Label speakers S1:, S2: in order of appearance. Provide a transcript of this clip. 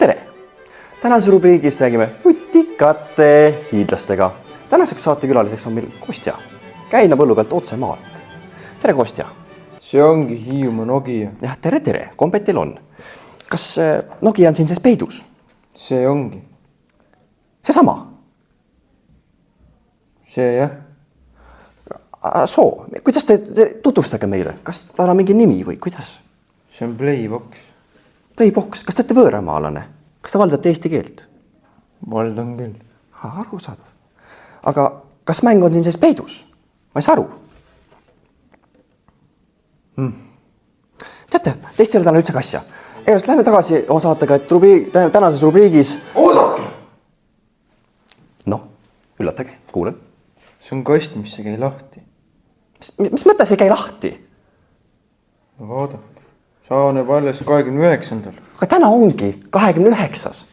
S1: tere! Tänases rubriigis räägime nutikate hiidlastega. Tänaseks saatekülaliseks on meil Kostja. Käina põllu pealt otse maalt. Tere, Kostja!
S2: See ongi Hiiumaa Nokia.
S1: Jah, tere! Kompet teil on. Kas Nokia on siin sees peidus?
S2: See ongi.
S1: Seesama?
S2: See jah.
S1: Soo, kuidas te tutvustage meile? Kas tal on mingi nimi või kuidas?
S2: See on Playbox.
S1: Playbox, kas te olete võõramaalane? Kas te valdate eesti keelt?
S2: Valdan küll.
S1: Arusaadav. Aga kas mäng on siin sees peidus? Ma ei saa aru. Teate, teist ei ole täna üldse asja. Erast lähme tagasi oma saatega, et tänases rubriigis...
S2: Oodake!
S1: Noh, üllatage, kuulen.
S2: See on kast, mis ei käi lahti.
S1: Mis mõttes ei käi lahti?
S2: No vaadake. Saaneb alles 29.
S1: Aga täna ongi 29.